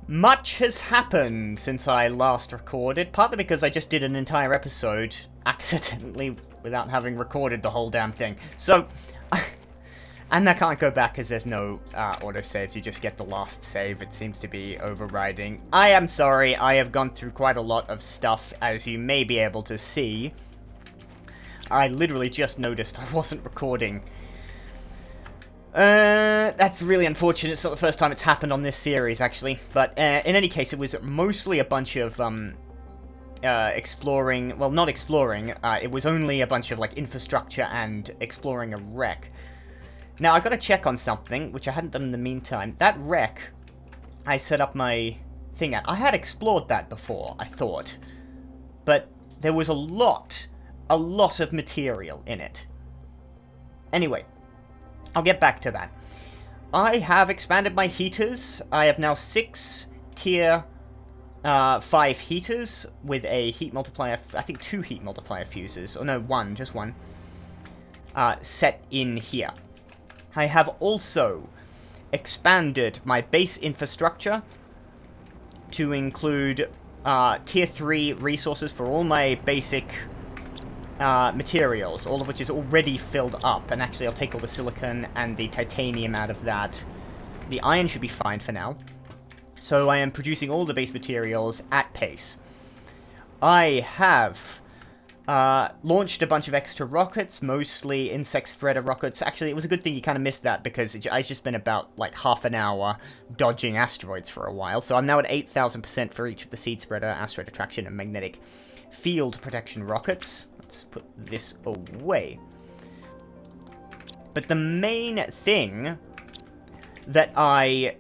Much has happened since I last recorded, partly because I just did an entire episode accidentally without having recorded the whole damn thing. So, and I can't go back because there's no autosaves, you just get the last save. It seems to be overriding. I am sorry, I have gone through quite a lot of stuff, as you may be able to see. I literally just noticed I wasn't recording. That's really unfortunate. It's not the first time it's happened on this series, actually. But, in any case, it was mostly a bunch of, exploring... Well, not exploring. It was only a bunch of, like, infrastructure and exploring a wreck. Now, I've got to check on something, which I hadn't done in the meantime. That wreck, I set up my thing at. I had explored that before, I thought. But there was a lot of material in it. Anyway, I'll get back to that. I have expanded my heaters. I have now 6 tier 5 heaters with a heat multiplier, I think 2 heat multiplier fuses, or no, one, just one, set in here. I have also expanded my base infrastructure to include tier 3 resources for all my basic materials, all of which is already filled up. And actually, I'll take all the silicon and the titanium out of that. The iron should be fine for now. So I am producing all the base materials at pace. I have launched a bunch of extra rockets, mostly insect spreader rockets. Actually, it was a good thing you kind of missed that, because I just spent about, like, half an hour dodging asteroids for a while. So I'm now at 8,000% for each of the seed spreader, asteroid attraction, and magnetic field protection rockets. Let's put this away. But the main thing that I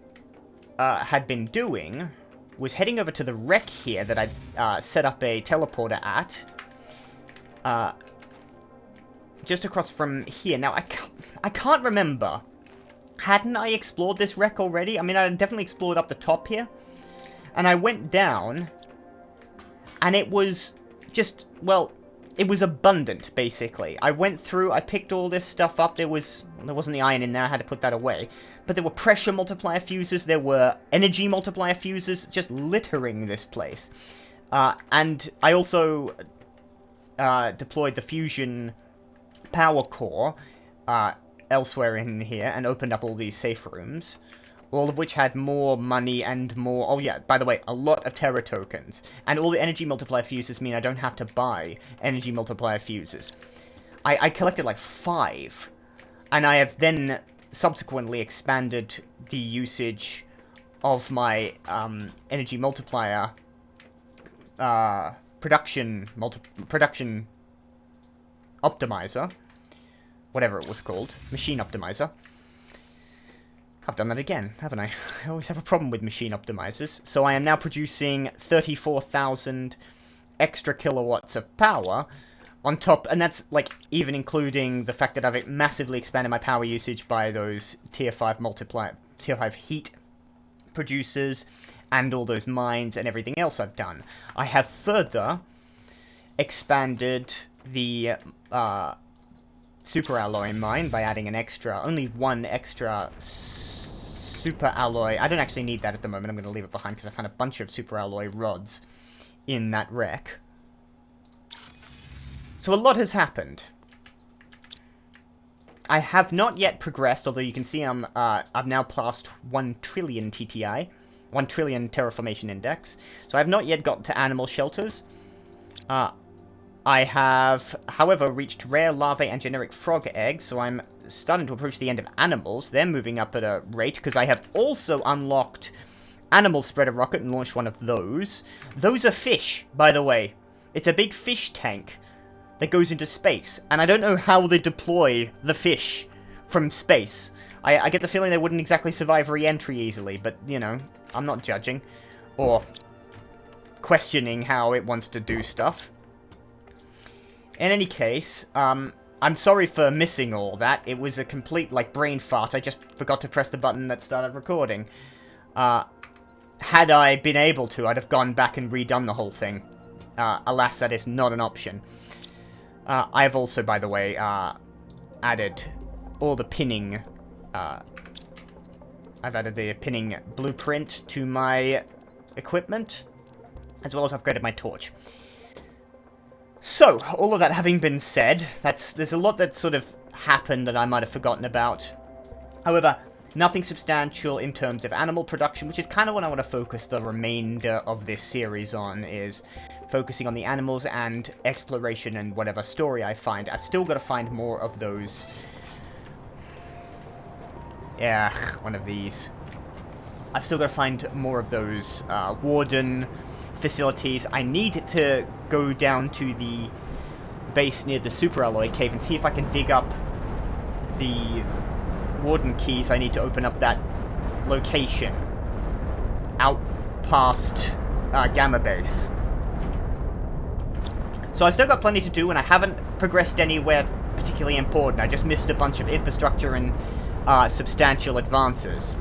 had been doing was heading over to the wreck here that I set up a teleporter at. Just across from here. Now, I can't remember. Hadn't I explored this wreck already? I mean, I definitely explored up the top here. And I went down, and it was just, well, it was abundant, basically. I went through, I picked all this stuff up. There wasn't the iron in there, I had to put that away. But there were pressure multiplier fuses, there were energy multiplier fuses, just littering this place. And I also deployed the fusion power core elsewhere in here and opened up all these safe rooms, all of which had more money and more... Oh yeah, by the way, a lot of Terra tokens. And all the energy multiplier fuses mean I don't have to buy energy multiplier fuses. I collected like 5. And I have then subsequently expanded the usage of my energy multiplier production optimizer. Whatever it was called. Machine optimizer. I've done that again, haven't I? I always have a problem with machine optimizers. So I am now producing 34,000 extra kilowatts of power on top, and that's like even including the fact that I've massively expanded my power usage by those tier 5 tier 5 heat producers and all those mines and everything else I've done. I have further expanded the super alloy mine by adding only one extra super alloy. I don't actually need that at the moment. I'm going to leave it behind because I found a bunch of super alloy rods in that wreck. So a lot has happened. I have not yet progressed, although you can see I've now passed 1 trillion TTI, 1 trillion terraformation index. So I have not yet got to animal shelters. I have, however, reached rare larvae and generic frog eggs, so I'm starting to approach the end of animals. They're moving up at a rate, because I have also unlocked animal spreader rocket and launched one of those. Those are fish, by the way. It's a big fish tank that goes into space, and I don't know how they deploy the fish from space. I get the feeling they wouldn't exactly survive re-entry easily, but, you know, I'm not judging or questioning how it wants to do stuff. In any case, I'm sorry for missing all that. It was a complete, like, brain fart. I just forgot to press the button that started recording. Had I been able to, I'd have gone back and redone the whole thing. Alas, that is not an option. I have also, by the way, added all the pinning... I've added the pinning blueprint to my equipment, as well as upgraded my torch. So, all of that having been said, there's a lot that sort of happened that I might have forgotten about. However, nothing substantial in terms of animal production, which is kind of what I want to focus the remainder of this series on, is focusing on the animals and exploration and whatever story I find. I've still got to find more of those. Yeah, one of these. I've still got to find more of those Warden facilities. I need to go down to the base near the super alloy cave and see if I can dig up the Warden keys. I need to open up that location out past Gamma Base. So I've still got plenty to do, and I haven't progressed anywhere particularly important. I just missed a bunch of infrastructure and substantial advances.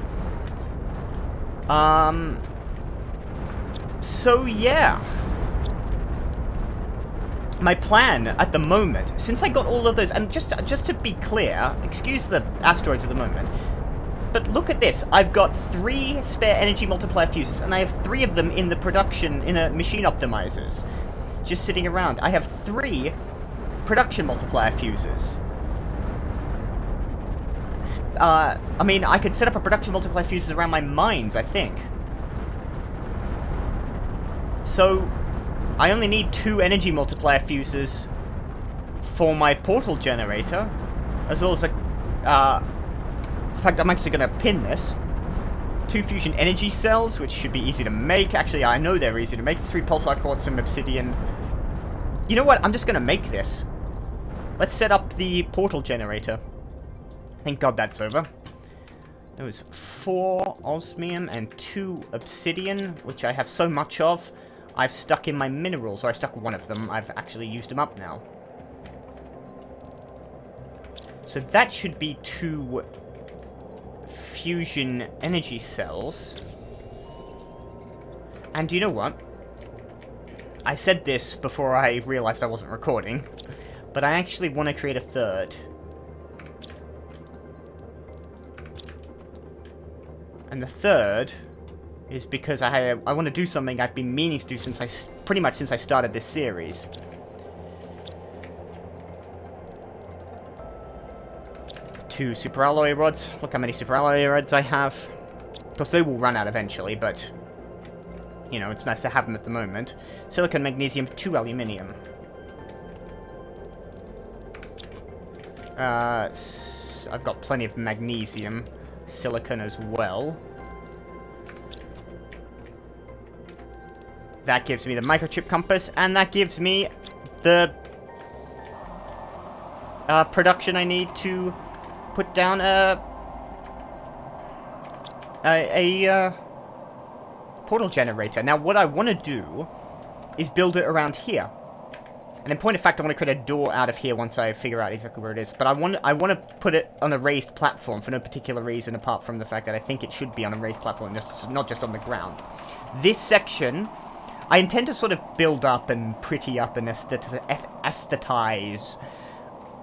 So yeah. My plan at the moment, since I got all of those, and just to be clear, excuse the asteroids at the moment, but look at this. I've got 3 spare energy multiplier fuses, and I have 3 of them in the production, in the machine optimizers, just sitting around. I have 3 production multiplier fuses. I mean, I could set up a production multiplier fuses around my mines, I think. So, I only need 2 energy multiplier fuses for my portal generator, as well as a, in fact, I'm actually going to pin this. 2 fusion energy cells, which should be easy to make. Actually, I know they're easy to make. 3 pulsar quartz, some obsidian. You know what? I'm just going to make this. Let's set up the portal generator. Thank God that's over. There was 4 osmium and 2 obsidian, which I have so much of. I've stuck in my minerals, or I stuck one of them. I've actually used them up now. So that should be 2 fusion energy cells. And you know what? I said this before I realized I wasn't recording, but I actually want to create a 3rd. And the 3rd is because I want to do something I've been meaning to do since pretty much since I started this series. Two superalloy rods. Look how many superalloy rods I have. Of course, they will run out eventually, but you know, it's nice to have them at the moment. Silicon, magnesium, 2 aluminium. I've got plenty of magnesium, silicon as well. That gives me the microchip compass, and that gives me the production I need to put down a portal generator. Now, what I want to do is build it around here. And in point of fact, I want to create a door out of here once I figure out exactly where it is. But I want to put it on a raised platform for no particular reason, apart from the fact that I think it should be on a raised platform, not just on the ground. This section, I intend to sort of build up and pretty up and aesthetize,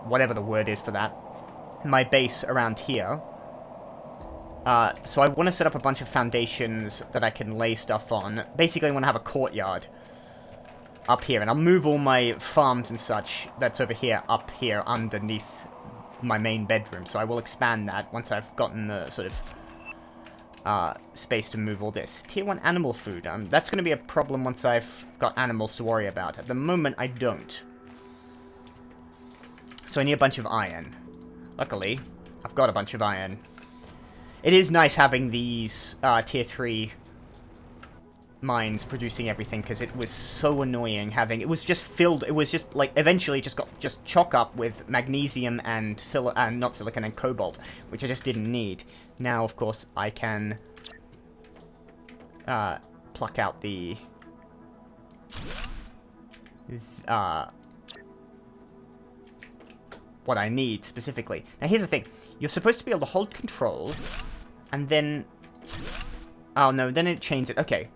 whatever the word is for that, my base around here. So I want to set up a bunch of foundations that I can lay stuff on. Basically, I want to have a courtyard up here, and I'll move all my farms and such that's over here up here underneath my main bedroom. So I will expand that once I've gotten the sort of space to move all this. Tier 1 animal food. That's going to be a problem once I've got animals to worry about. At the moment, I don't. So I need a bunch of iron. Luckily, I've got a bunch of iron. It is nice having these tier 3 mines producing everything, because it was so annoying having... It was just filled... It was just, like, eventually just got chock up with magnesium and not silicon, and cobalt, which I just didn't need. Now, of course, I can pluck out the... what I need, specifically. Now, here's the thing. You're supposed to be able to hold control, and then... Oh, no, then it changed it. Okay.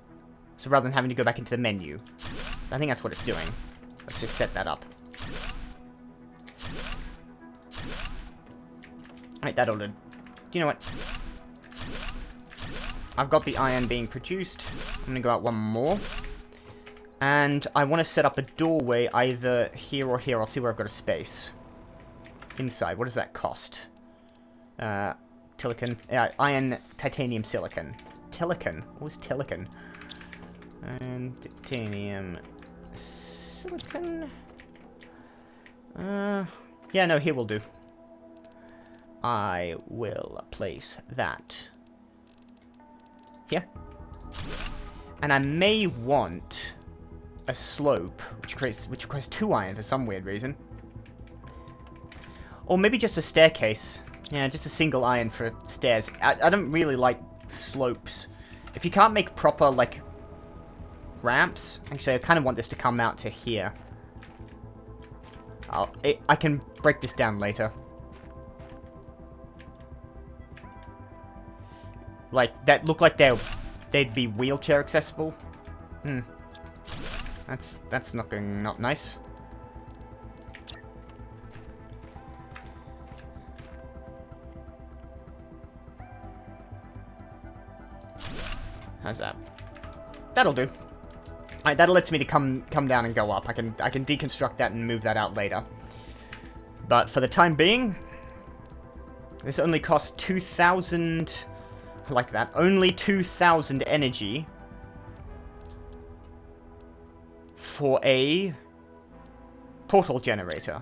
So rather than having to go back into the menu. I think that's what it's doing. Let's just set that up. Alright, that ought to... You know what? I've got the iron being produced. I'm going to go out one more. And I want to set up a doorway either here or here. I'll see where I've got a space. Inside. What does that cost? Silicon. Iron, titanium, silicon. Silicon. What was silicon? And titanium, silicon. Yeah, no, here will do. I will place that here. And I may want a slope, which requires 2 iron for some weird reason. Or maybe just a staircase. Yeah, just a single iron for stairs. I don't really like slopes. If you can't make proper, like, ramps... Actually, I kind of want this to come out to here. I can break this down later. Like, that look like they'd be wheelchair accessible. That's not nice. How's that? That'll do. Alright, that'll let me to come down and go up. I can deconstruct that and move that out later. But for the time being, this only costs 2,000. I like that. Only 2,000 energy for a portal generator.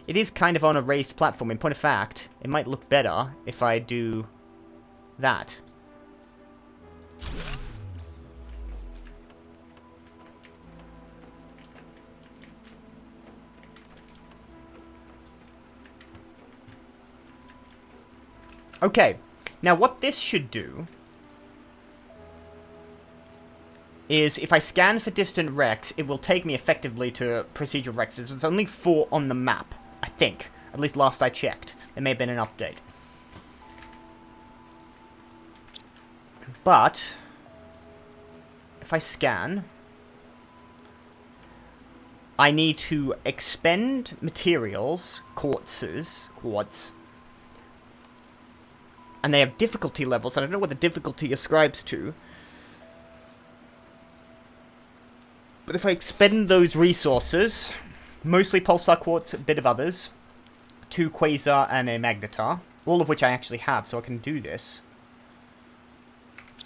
It is kind of on a raised platform. In point of fact, it might look better if I do that. Okay, now what this should do is if I scan for distant wrecks, it will take me effectively to procedural wrecks. There's only 4 on the map, I think. At least last I checked. There may have been an update. But if I scan, I need to expend materials, quartz, and they have difficulty levels. I don't know what the difficulty ascribes to. But if I expend those resources, mostly pulsar quartz, a bit of others, 2 quasar and a magnetar, all of which I actually have, so I can do this.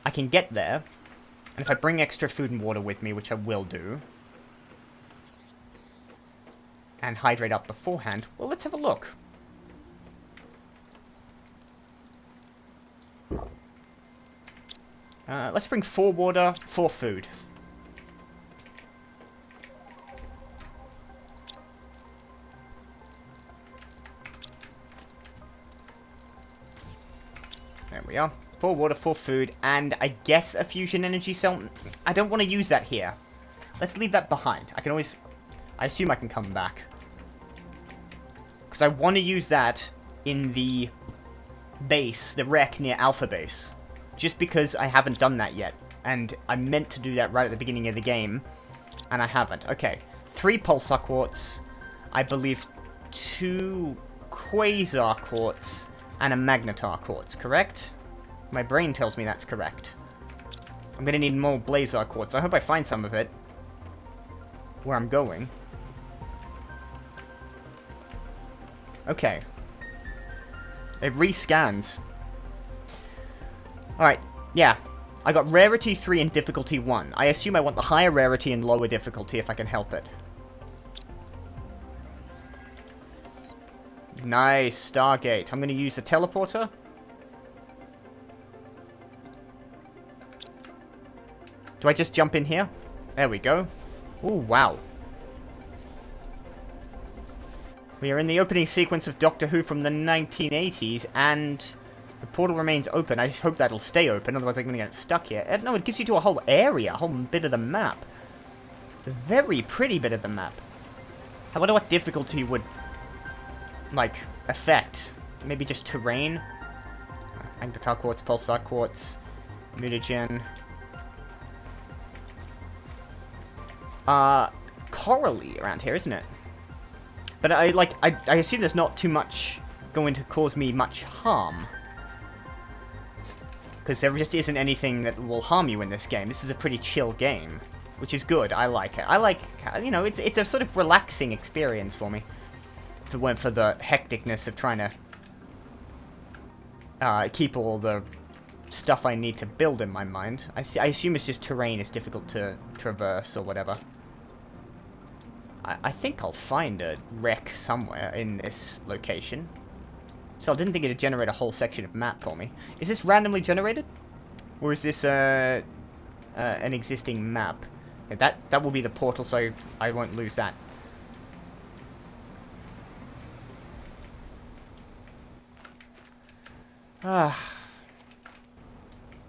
I can get there, and if I bring extra food and water with me, which I will do, and hydrate up beforehand, well, let's have a look. Let's bring 4 water, 4 food. There we are. 4 water, 4 food, and I guess a fusion energy cell. I don't want to use that here. Let's leave that behind. I can always... I assume I can come back. Because I want to use that in the base, the wreck near Alpha Base. Just because I haven't done that yet. And I meant to do that right at the beginning of the game. And I haven't. Okay. 3 pulsar quartz. I believe 2 quasar quartz. And a magnetar quartz, correct? My brain tells me that's correct. I'm gonna need more blazar quartz. I hope I find some of it. Where I'm going. Okay. It rescans. Alright, yeah. I got rarity 3 and difficulty 1. I assume I want the higher rarity and lower difficulty if I can help it. Nice, Stargate. I'm going to use the teleporter. Do I just jump in here? There we go. Ooh, wow. We are in the opening sequence of Doctor Who from the 1980s, and the portal remains open. I hope that'll stay open, otherwise I'm going to get stuck here. No, it gives you to a whole area, a whole bit of the map. A very pretty bit of the map. I wonder what difficulty would, like, affect. Maybe just terrain? Magnetar quartz, pulsar quartz, mutagen. Corally around here, isn't it? But I assume there's not too much going to cause me much harm. Because there just isn't anything that will harm you in this game. This is a pretty chill game, which is good. I like it. I like, you know, it's a sort of relaxing experience for me. If it weren't for the hecticness of trying to keep all the stuff I need to build in my mind. I assume it's just terrain is difficult to traverse or whatever. I think I'll find a wreck somewhere in this location. So I didn't think it'd generate a whole section of map for me. Is this randomly generated? Or is this an existing map? Yeah, that will be the portal, so I won't lose that.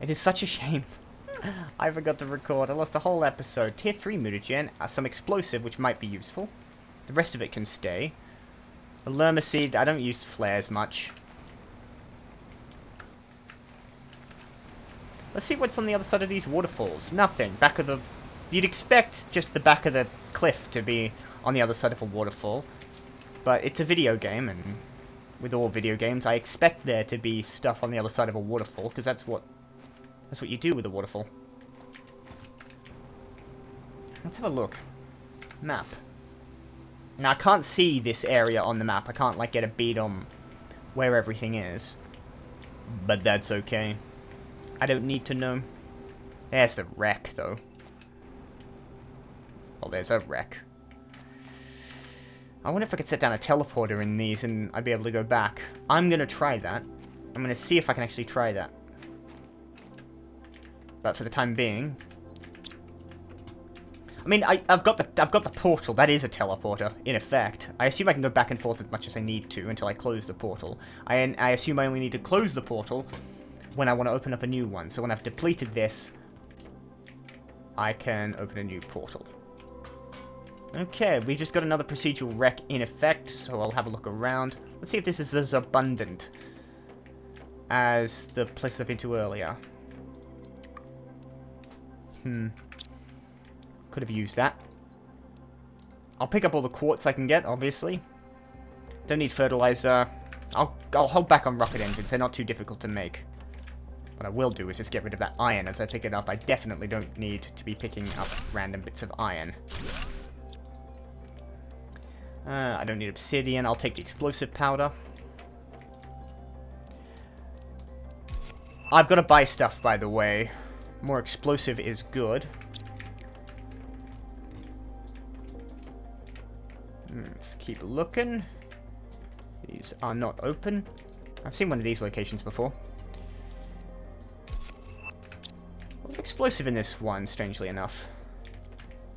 It is such a shame. I forgot to record. I lost the whole episode. Tier 3 mutagen, some explosive, which might be useful. The rest of it can stay. The Lerma seed, I don't use flares much. Let's see what's on the other side of these waterfalls. Nothing. Back of the... You'd expect just the back of the cliff to be on the other side of a waterfall. But it's a video game, and with all video games, I expect there to be stuff on the other side of a waterfall, because that's what you do with a waterfall. Let's have a look. Map. Now, I can't see this area on the map. I can't, like, get a beat on where everything is. But that's okay. I don't need to know. There's the wreck, though. Well, there's a wreck. I wonder if I could set down a teleporter in these and I'd be able to go back. I'm going to try that. I'm going to see if I can actually try that. But for the time being... I mean, I've got the portal. That is a teleporter, in effect. I assume I can go back and forth as much as I need to until I close the portal. I assume I only need to close the portal when I want to open up a new one. So when I've depleted this, I can open a new portal. Okay, we just got another procedural wreck in effect, so I'll have a look around. Let's see if this is as abundant as the places I've been to earlier. Could have used that. I'll pick up all the quartz I can get, obviously. Don't need fertilizer. I'll hold back on rocket engines. They're not too difficult to make. What I will do is just get rid of that iron as I pick it up. I definitely don't need to be picking up random bits of iron. I don't need obsidian. I'll take the explosive powder. I've got to buy stuff, by the way. More explosive is good. Let's keep looking. These are not open. I've seen one of these locations before. A lot of explosive in this one, strangely enough.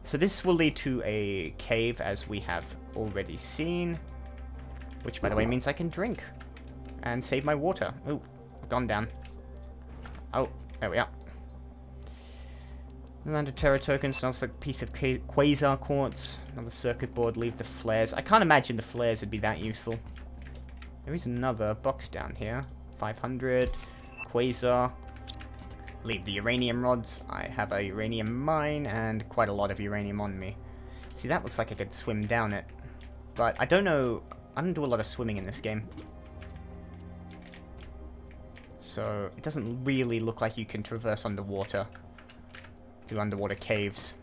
So this will lead to a cave, as we have already seen. Which, by the way, means I can drink. And save my water. Oh, gone down. Oh, there we are. Landed Terra tokens, another piece of quasar quartz, another circuit board, leave the flares. I can't imagine the flares would be that useful. There is another box down here. 500, quasar. Leave the uranium rods. I have a uranium mine and quite a lot of uranium on me. See, that looks like I could swim down it. But I don't know, I don't do a lot of swimming in this game. So it doesn't really look like you can traverse underwater. Through underwater caves.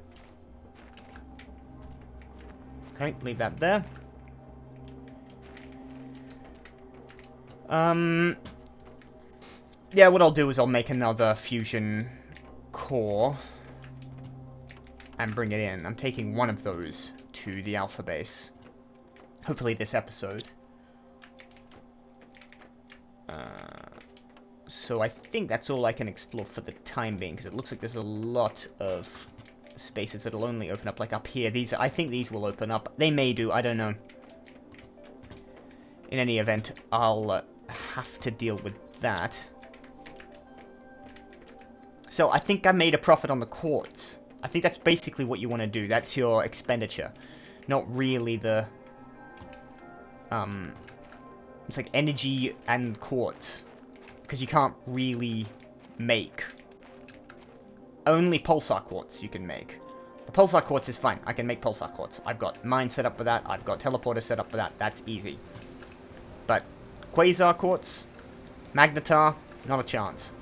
Okay, leave that there. Yeah, what I'll do is I'll make another fusion core and bring it in. I'm taking one of those to the alpha base. Hopefully this episode. So I think that's all I can explore for the time being, because it looks like there's a lot of spaces that'll only open up, like up here. I think these will open up. They may do, I don't know. In any event, I'll have to deal with that. So I think I made a profit on the quartz. I think that's basically what you want to do. That's your expenditure. Not really the... it's like energy and quartz. Because you can't really make. Only pulsar quartz you can make. The pulsar quartz is fine. I can make pulsar quartz. I've got mine set up for that. I've got teleporter set up for that. That's easy. But quasar quartz, magnetar, not a chance.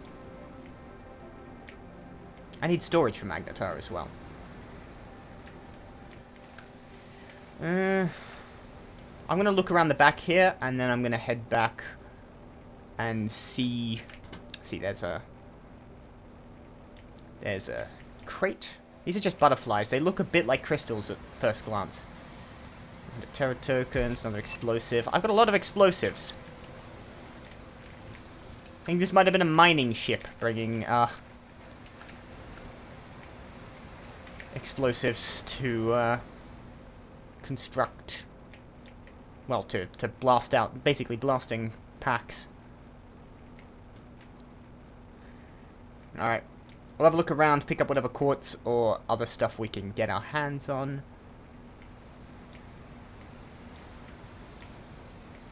I need storage for magnetar as well. I'm going to look around the back here, and then I'm going to head back and see... See, there's a crate. These are just butterflies. They look a bit like crystals at first glance. 100 terror tokens, another explosive. I've got a lot of explosives. I think this might have been a mining ship bringing explosives to construct, well, to blast out, basically blasting packs. Alright, we'll have a look around, pick up whatever quartz or other stuff we can get our hands on.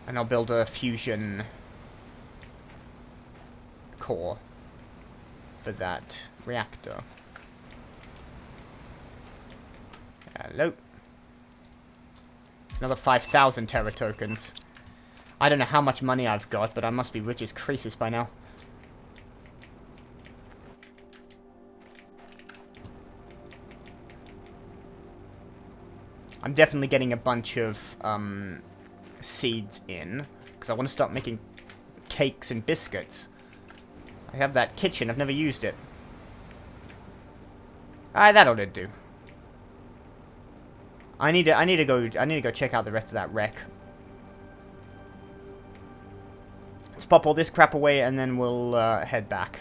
And I'll build a fusion core for that reactor. Hello. Another 5,000 terror tokens. I don't know how much money I've got, but I must be rich as Croesus by now. I'm definitely getting a bunch of seeds in, because I want to start making cakes and biscuits. I have that kitchen, I've never used it. That ought to do. I need to go check out the rest of that wreck. Let's pop all this crap away and then we'll head back.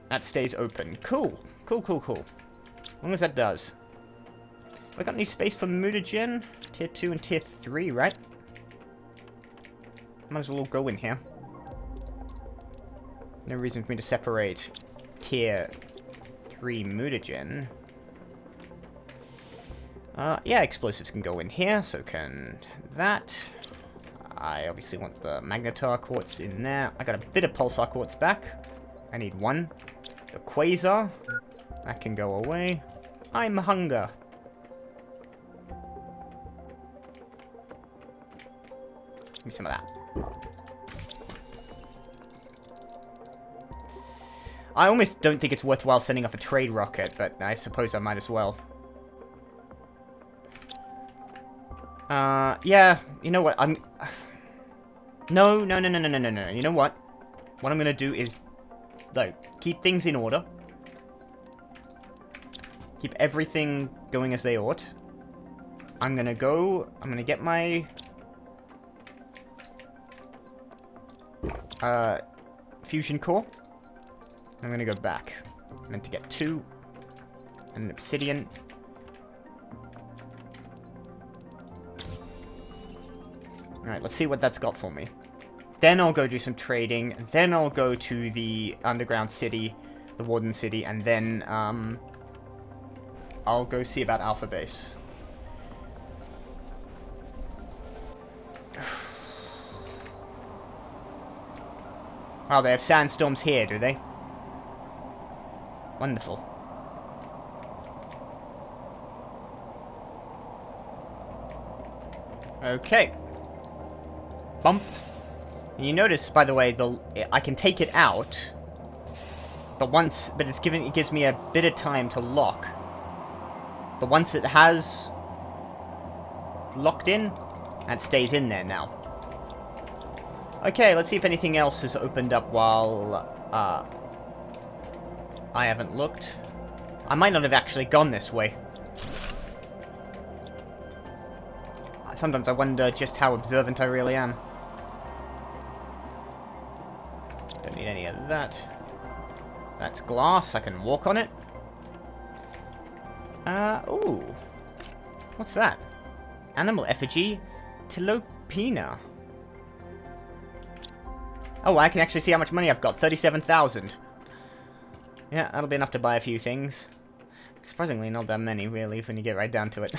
That stays open. Cool. Cool, cool, cool. As long as that does. I got any space for mutagen? Tier 2 and Tier 3, right? Might as well all go in here. No reason for me to separate Tier 3 mutagen. Yeah, explosives can go in here, so can that. I obviously want the magnetar quartz in there. I got a bit of pulsar quartz back. I need one. The quasar. That can go away. I'm hunger. Give me some of that. I almost don't think it's worthwhile sending off a trade rocket, but I suppose I might as well. Yeah, you know what, No. You know what? What I'm gonna do is, though, keep things in order. Keep everything going as they ought. I'm gonna get my... fusion core. I'm gonna go back. I meant to get 2. And an obsidian. Alright, let's see what that's got for me. Then I'll go do some trading. Then I'll go to the underground city, the Warden city, and then, I'll go see about Alpha Base. Oh, they have sandstorms here, do they? Wonderful. Okay. Bump. And you notice, by the way, I can take it out, but it gives me a bit of time to lock. But once it has locked in, that stays in there now. Okay, let's see if anything else has opened up while I haven't looked. I might not have actually gone this way. Sometimes I wonder just how observant I really am. Don't need any of that. That's glass. I can walk on it. Ooh. What's that? Animal effigy. Tilopina. Oh, I can actually see how much money I've got. 37,000. Yeah, that'll be enough to buy a few things. Surprisingly, not that many, really, when you get right down to it.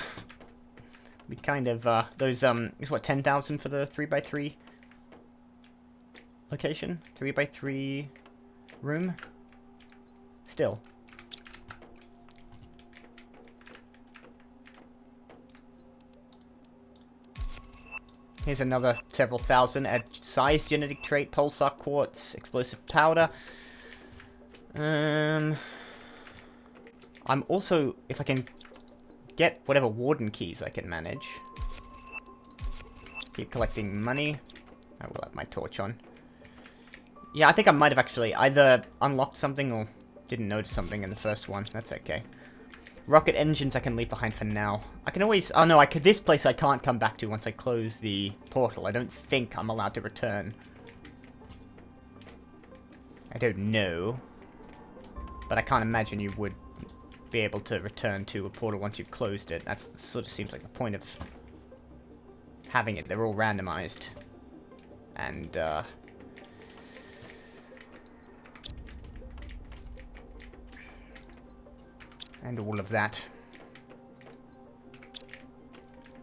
Be kind of, those, is what, 10,000 for the 3x3 location? 3x3 room? Still. Here's another several thousand. A size genetic trait, pulsar quartz, explosive powder. I'm also, if I can get whatever Warden keys I can manage. Keep collecting money. I will have my torch on. Yeah, I think I might have actually either unlocked something or didn't notice something in the first one. That's okay. Rocket engines I can leave behind for now. I can always... Oh no, this place I can't come back to once I close the portal. I don't think I'm allowed to return. I don't know. But I can't imagine you would be able to return to a portal once you've closed it. That sort of seems like the point of having it. They're all randomized. And, and all of that.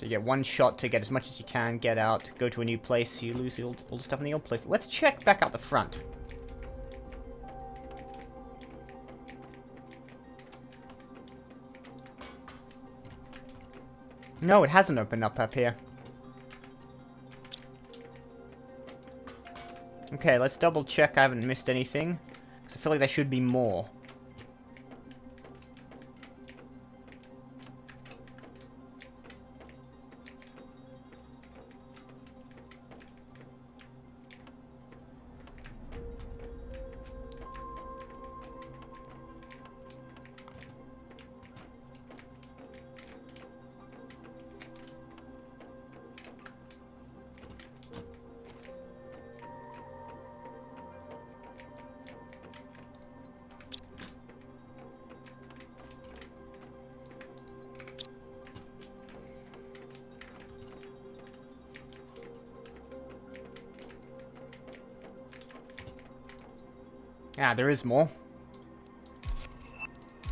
You get one shot to get as much as you can, get out, go to a new place, you lose all the stuff in the old place. Let's check back out the front. No, it hasn't opened up here. Okay, let's double check I haven't missed anything. Because I feel like there should be more. Ah, there is more.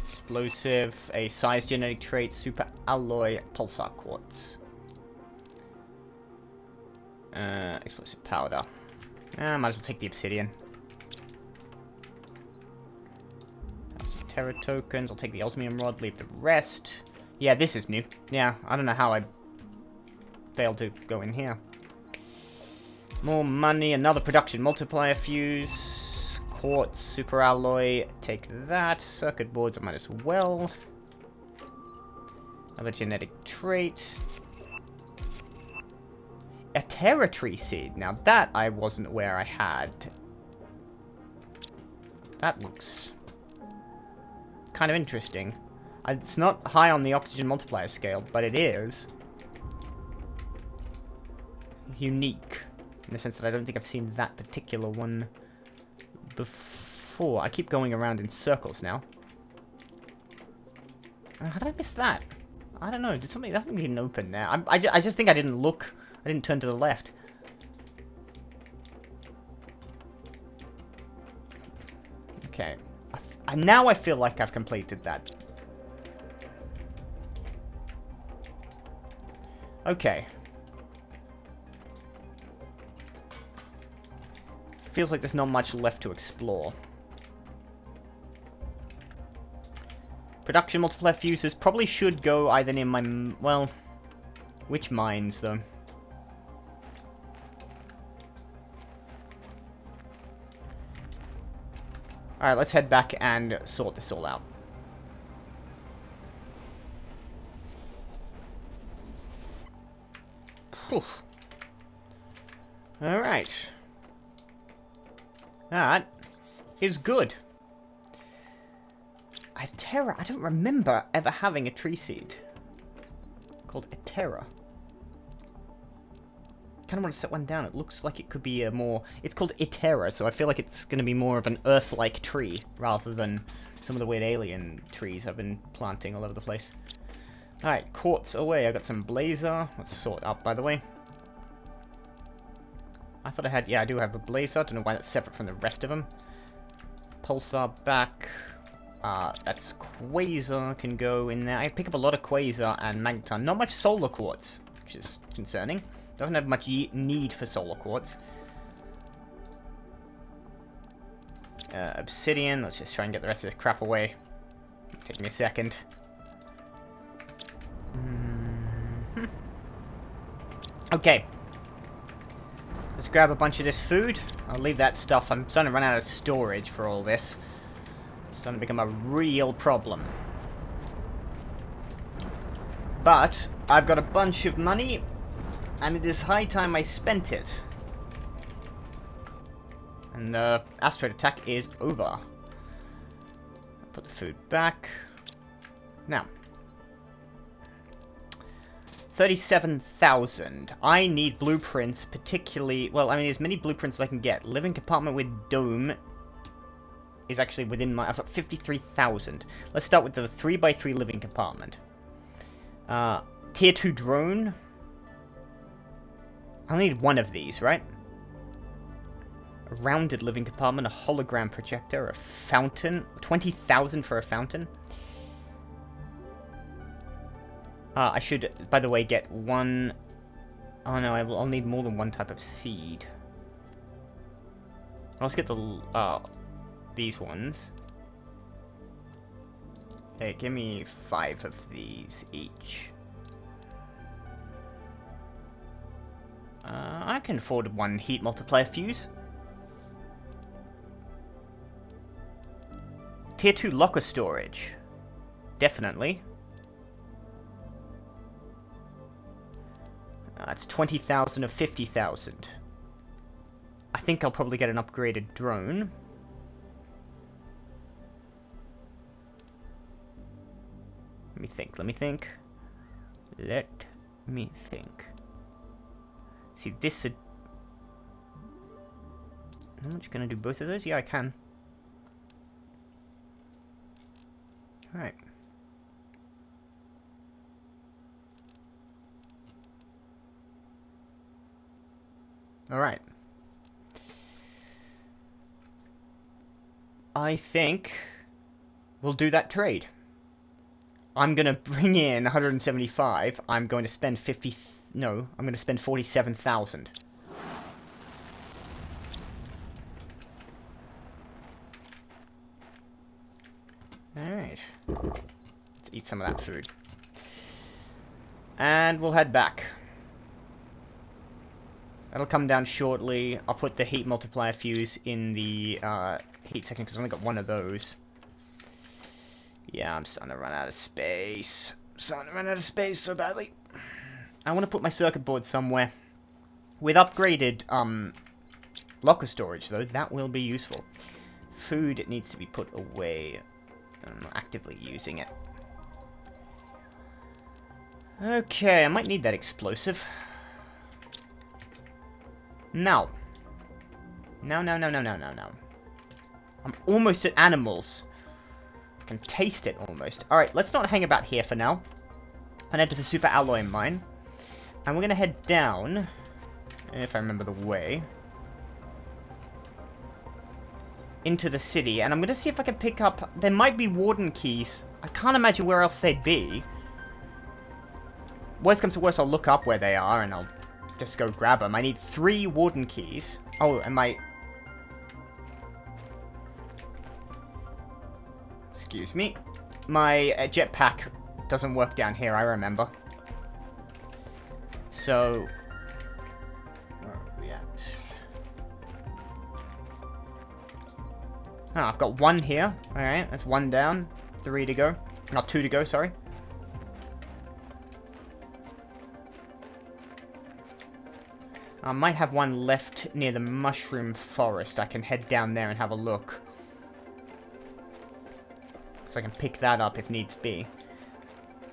Explosive, a size genetic trait, super alloy, pulsar quartz. Explosive powder. Might as well take the obsidian. Terra tokens, I'll take the osmium rod, leave the rest. Yeah, this is new. Yeah, I don't know how I failed to go in here. More money, another production multiplier fuse. Quartz, super alloy, take that. Circuit boards, I might as well. Another genetic trait. A Terra tree seed. Now that I wasn't aware I had. That looks kind of interesting. It's not high on the oxygen multiplier scale, but it is unique. In the sense that I don't think I've seen that particular one before. I keep going around in circles now. How did I miss that? I don't know. Did something... That thing didn't open there. I just think I didn't look. I didn't turn to the left. Okay. Now I feel like I've completed that. Okay. Feels like there's not much left to explore. Production multiplier fuses probably should go either near my... Well, which mines, though? Alright, let's head back and sort this all out. Alright. That is good. A Terra. I don't remember ever having a tree seed called a Terra. Kind of want to set one down. It looks like it could be a more... It's called Itera, so I feel like it's going to be more of an Earth-like tree rather than some of the weird alien trees I've been planting all over the place. Alright, quartz away. I got some blazer. Let's sort up, by the way. I thought I had... Yeah, I do have a blazer. Don't know why that's separate from the rest of them. Pulsar back. That's quasar. Can go in there. I pick up a lot of quasar and magneton. Not much solar quartz, which is concerning. Don't have much need for solar quartz. Obsidian. Let's just try and get the rest of this crap away. Take me a second. Okay. Let's grab a bunch of this food. I'll leave that stuff. I'm starting to run out of storage for all this. It's starting to become a real problem. But I've got a bunch of money, and it is high time I spent it. And the asteroid attack is over. Put the food back. Now. 37,000. I need blueprints, particularly... Well, I mean, as many blueprints as I can get. Living compartment with dome is actually within my... I've got 53,000. Let's start with the 3x3 living compartment. Tier 2 drone. I'll need one of these, right? A rounded living compartment, a hologram projector, a fountain. 20,000 for a fountain. I should, by the way, get one... Oh no, I'll need more than one type of seed. Let's get the... these ones. Hey, give me 5 of these each. I can afford one heat multiplier fuse. Tier 2 locker storage. Definitely. That's 20,000 of 50,000. I think I'll probably get an upgraded drone. Let me think, let me think. Let me think. See, this... I'm just gonna do both of those? Yeah, I can. Alright. Alright. I think we'll do that trade. I'm going to bring in 175. I'm going to spend 50... No, I'm going to spend 47,000. Alright. Let's eat some of that food. And we'll head back. That'll come down shortly. I'll put the heat multiplier fuse in the heat section because I've only got one of those. Yeah, I'm starting to run out of space. I'm starting to run out of space so badly. I want to put my circuit board somewhere. With upgraded locker storage, though, that will be useful. Food needs to be put away. I'm not actively using it. Okay, I might need that explosive. No. No, no, no, no, no, no, no. I'm almost at animals. I can taste it almost. Alright, let's not hang about here for now. And head to the super alloy mine. And we're going to head down, if I remember the way, into the city. And I'm going to see if I can pick up... There might be Warden keys. I can't imagine where else they'd be. Worst comes to worst, I'll look up where they are and I'll just go grab them. I need 3 Warden keys. Oh, and my... Excuse me. My jetpack doesn't work down here, I remember. So... Where are we at? Oh, I've got 1 here. Alright, that's 1 down. 3 to go. Not 2 to go, sorry. I might have 1 left near the mushroom forest. I can head down there and have a look. So I can pick that up if needs be.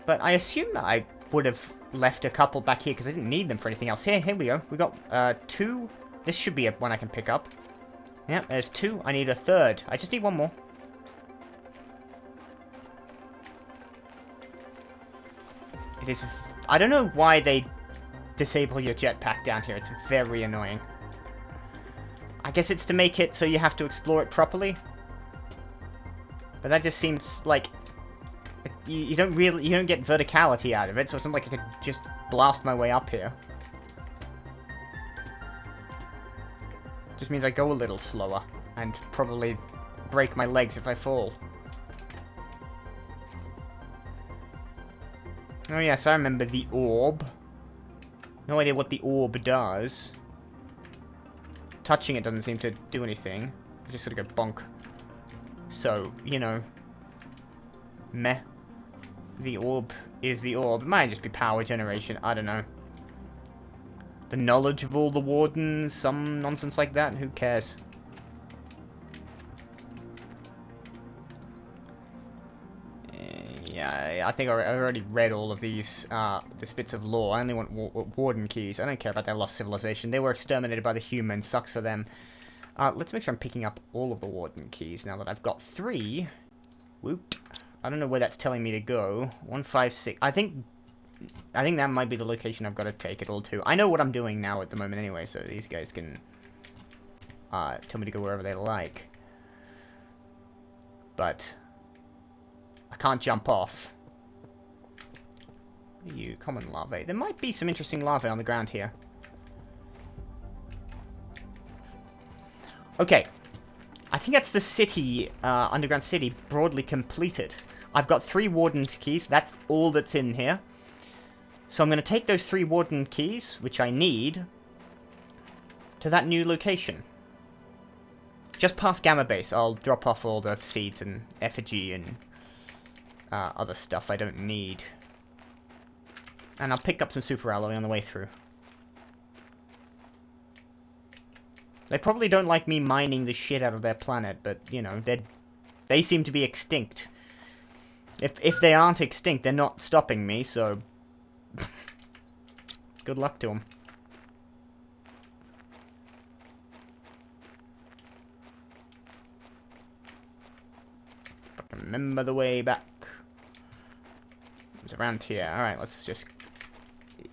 But I assume that I would have left a couple back here because I didn't need them for anything else. Here we go. We got 2. This should be one I can pick up. Yep, there's 2. I need a 3rd. I just need 1 more. It is... I don't know why they disable your jetpack down here. It's very annoying. I guess it's to make it so you have to explore it properly. But that just seems like... You don't get verticality out of it, so it's not like I could just blast my way up here. Just means I go a little slower, and probably break my legs if I fall. Oh yes, I remember the orb. No idea what the orb does. touching it doesn't seem to do anything. I just sort of go bonk. So, you know, meh. The orb is the orb. It might just be power generation. I don't know. The knowledge of all the wardens, some nonsense like that. Who cares? Yeah, I think I already read all of these bits of lore. I only want warden keys. I don't care about their lost civilization. They were exterminated by the humans. Sucks for them. Let's make sure I'm picking up all of the warden keys now that I've got 3. Whoop. I don't know where that's telling me to go. 156. I think that might be the location I've got to take it all to. I know what I'm doing now at the moment anyway, so these guys can tell me to go wherever they like. But I can't jump off. What are you? Common larvae. There might be some interesting larvae on the ground here. Okay. I think that's the city, underground city, broadly completed. I've got 3 warden's keys. That's all that's in here. So I'm going to take those 3 warden keys, which I need, to that new location. Just past Gamma Base, I'll drop off all the seeds and effigy and other stuff I don't need. And I'll pick up some super alloy on the way through. They probably don't like me mining the shit out of their planet, but, you know, they seem to be extinct. If they aren't extinct, they're not stopping me, so good luck to them. If I can remember the way back. It was around here. Alright, let's just...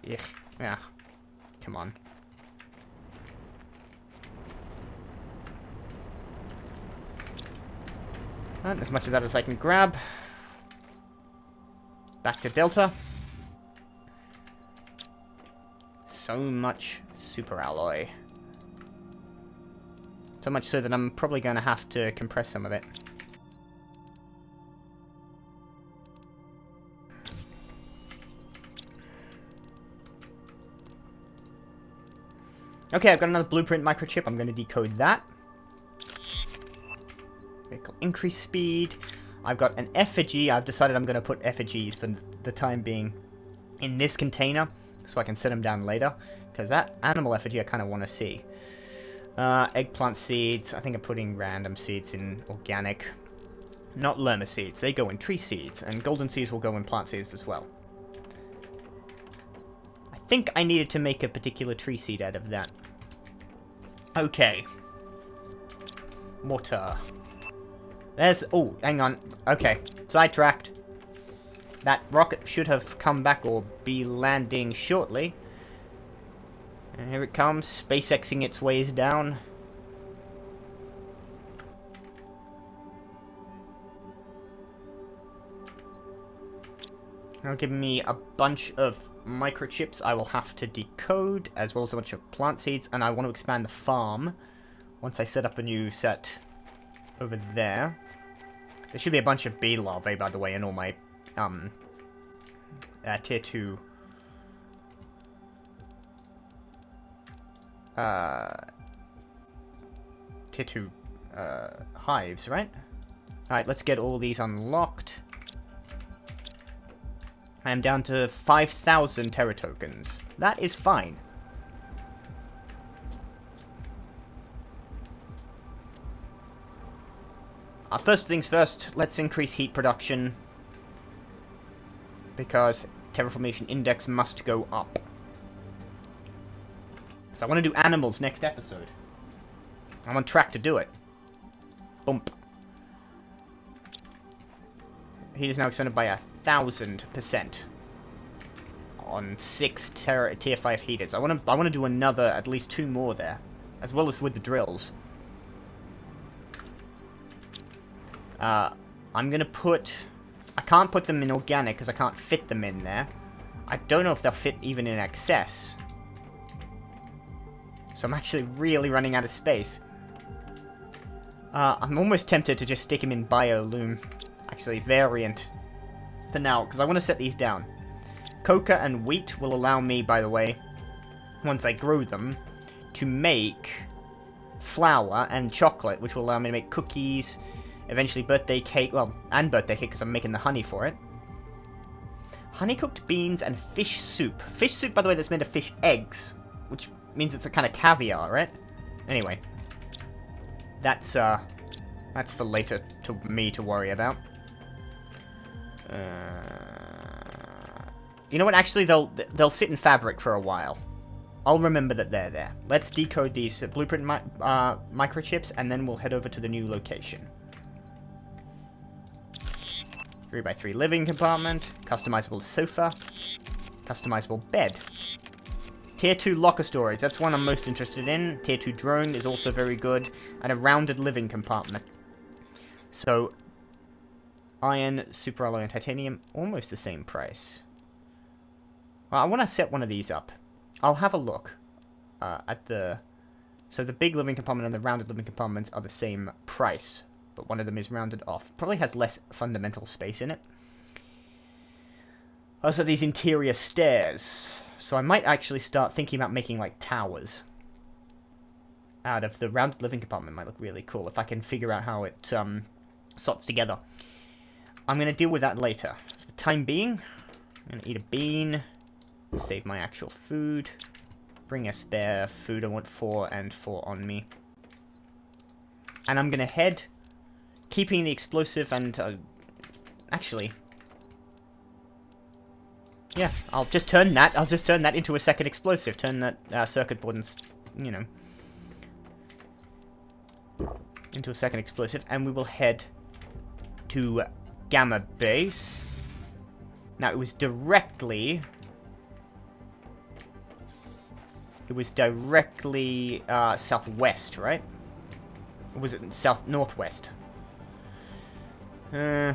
Yeah. Come on. And as much of that as I can grab. Back to Delta. So much super alloy. So much so that I'm probably going to have to compress some of it. Okay, I've got another blueprint microchip. I'm going to decode that. Vehicle increase speed. I've got an effigy. I've decided I'm going to put effigies for the time being in this container, so I can set them down later, because that animal effigy I kind of want to see. Eggplant seeds. I think I'm putting random seeds in organic. Not lerma seeds. They go in tree seeds, and golden seeds will go in plant seeds as well. I think I needed to make a particular tree seed out of that. Okay. Mortar. There's... Oh, hang on. Okay. Sidetracked. That rocket should have come back or be landing shortly. And here it comes. SpaceXing its ways down. It'll give me a bunch of microchips I will have to decode, as well as a bunch of plant seeds, and I want to expand the farm once I set up a new set over there. There should be a bunch of bee larvae, by the way, in all my tier 2 tier 2 hives, right? Alright, let's get all these unlocked. I am down to 5,000 Terra tokens. That is fine. First things first, let's increase heat production, because terraformation index must go up. So I want to do animals next episode. I'm on track to do it. Bump. Heat is now expanded by 1,000% on 6 tier 5 heaters. I want to do another, at least 2 more there, as well as with the drills. I'm gonna put... I can't put them in organic because I can't fit them in there. I don't know if they'll fit even in excess. So I'm actually really running out of space. I'm almost tempted to just stick him in Bioloom. Actually, variant. For now, because I want to set these down. Coca and wheat will allow me, by the way, once I grow them, to make flour and chocolate, which will allow me to make cookies, eventually birthday cake, well, and birthday cake because I'm making the honey for it. Honey-cooked beans and fish soup. Fish soup, by the way, that's made of fish eggs, which means it's a kind of caviar, right? Anyway, that's for later to me to worry about. You know what? Actually, they'll sit in fabric for a while. I'll remember that they're there. Let's decode these blueprint microchips, and then we'll head over to the new location. 3x3 living compartment, customizable sofa, customizable bed. Tier 2 locker storage, that's one I'm most interested in. Tier 2 drone is also very good, and a rounded living compartment. So, iron, superalloy, and titanium, almost the same price. Well, I want to set one of these up. I'll have a look at the... So the big living compartment and the rounded living compartments are the same price, but one of them is rounded off. Probably has less fundamental space in it. Also, these interior stairs. So I might actually start thinking about making, like, towers out of the rounded living compartment. Might look really cool if I can figure out how it slots together. I'm going to deal with that later. For the time being, I'm going to eat a bean, save my actual food, bring a spare food. I want 4 and 4 on me. And I'm going to head, keeping the explosive and... actually... yeah, I'll just turn that into a second explosive. Turn that circuit board and, you know, into a second explosive. And we will head to Gamma Base. Now, it was directly southwest, right? Or was it northwest? I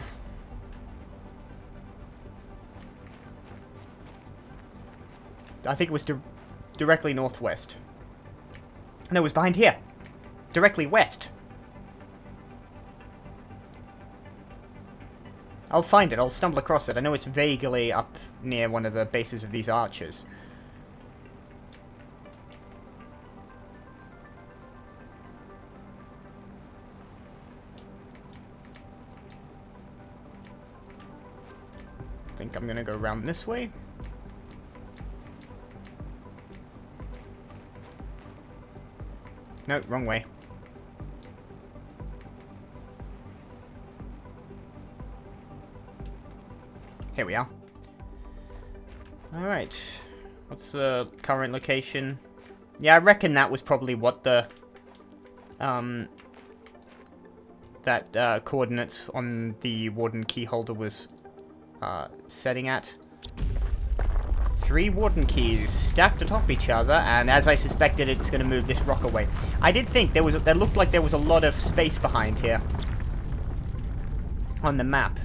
think it was directly northwest. No, it was behind here. Directly west. I'll find it. I'll stumble across it. I know it's vaguely up near one of the bases of these archers. I think I'm gonna go around this way. No, wrong way. Here we are. Alright. What's the current location? Yeah, I reckon that was probably what the... coordinates on the Warden keyholder was setting at. 3 Warden keys stacked atop each other, and as I suspected, it's going to move this rock away. I did think there looked like there was a lot of space behind here on the map.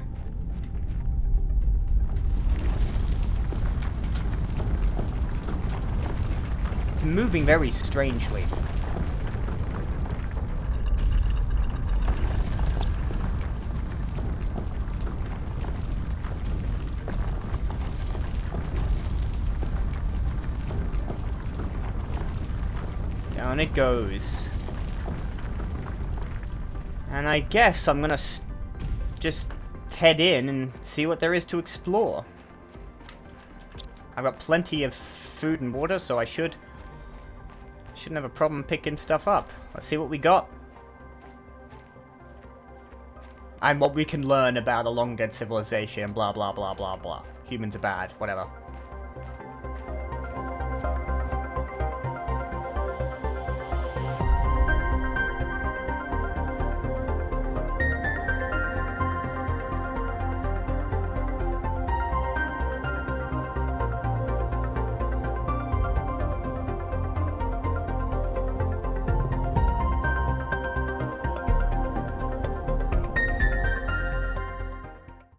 It's moving very strangely. Down it goes. And I guess I'm gonna just head in and see what there is to explore. I've got plenty of food and water, so I shouldn't have a problem picking stuff up. Let's see what we got. And what we can learn about a long dead civilization, blah blah blah blah blah. Humans are bad, whatever.